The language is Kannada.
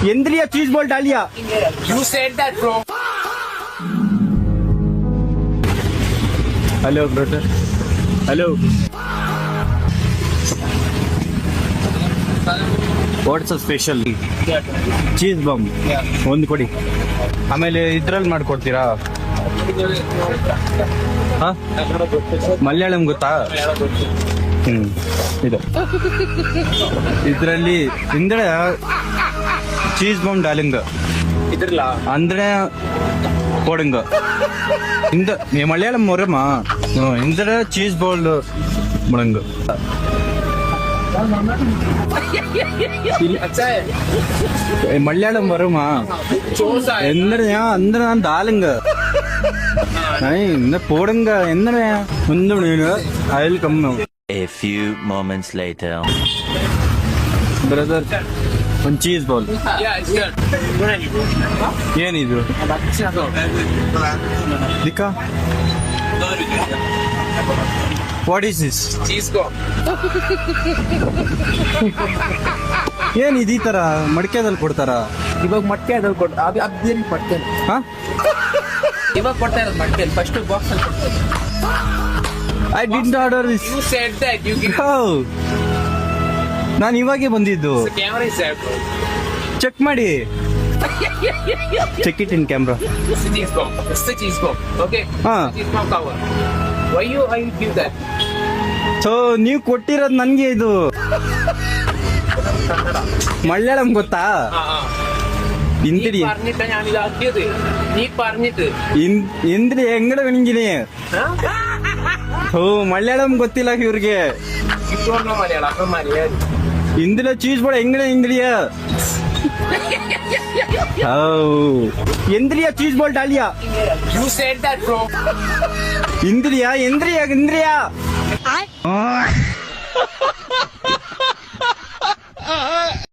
इंद्रिया चीज बॉल डालिया. You said that, bro. Hello brother. Hello. What's special cheese bomb ಒಂದು ಕೊಡಿ. ಆಮೇಲೆ ಇದ್ರಲ್ಲಿ ಮಾಡ್ಕೊಡ್ತೀರಾ? ಹಾ, ಮಲಯಾಳಂ ಗೊತ್ತಾ? ಇದು ಇದರಲ್ಲಿ ಇಂದ್ರೆ ಚೀಸ್ ಬಾಂಬ್ ಡಾಲಿಂಗ್ ಇದ್ರಲ್ಲ ಅಂದ್ರೆ போடுங்க. இந்த மலையாளம் வருமா? இந்த சீஸ் பால் முடங்கு. மலையாளம் வருமா? எந்த தாளுங்க என்ன போடுங்க. என்ன அதில் கம்மி. A few moments later. Brother ಒಂದು ಚೀಸ್ ಬಾಲ್. ಏನಿದು ದಿಕ್ಕಾ? What is this? ಏನ್ ಇದೀ ತರ ಮಡಿಕೆದಲ್ಲಿ ಕೊಡ್ತಾರ? ಇವಾಗ ಮಟ್ಕೆ ಅದ್ರಲ್ಲಿ ಕೊಡ್ತೇನೆ. ಹಾ, ಇವಾಗ ಕೊಡ್ತಾ ಇರೋದು ಮಟ್ಕೆ. ಫಸ್ಟ್ ಬಾಕ್ಸ್ ಅಲ್ಲಿ ಕೊಡ್ತೇನೆ. I did order this. You said that. You give ನಾನು ಇವಾಗೆ ಬಂದಿದ್ದು. camera is there, bro. Check ಮಾಡಿ. Check it in camera. It's the cheese bomb. It's the cheese bomb. Okay. ಹಾ, Cheese bomb cover. Why you give that? So ನೀವು ಕೊಟ್ಟಿರೋದು ನನ್ಗೆ ಇದು മലയാളം ಗೊತ್ತಾ? ഇന്ത്യ പറഞ്ഞിട്ടാ ഞാൻ ഇതാക്കിയത്. നീ പറഞ്ഞിട്ട് ಇಂದ್ರಿ ಹೆಂಗಡ ನಿಂಗಿನಿ. ಓ ಮಲಯಾಳಂ ಗೊತ್ತಿಲ್ಲ ಇವ್ರಿಗೆ. ഇപ്പോഴോ മലയാളം അപ്പൊ മലയാളം ಇಂದಿನ ಚೀಸ್ ಬಾಲ್ ಹೆಂಗಡ ಇಂದ್ರಿಯ. ಇಂದ್ರಿಯ cheese ball dahlia. You said that, bro. ಇಂದ್ರಿಯ.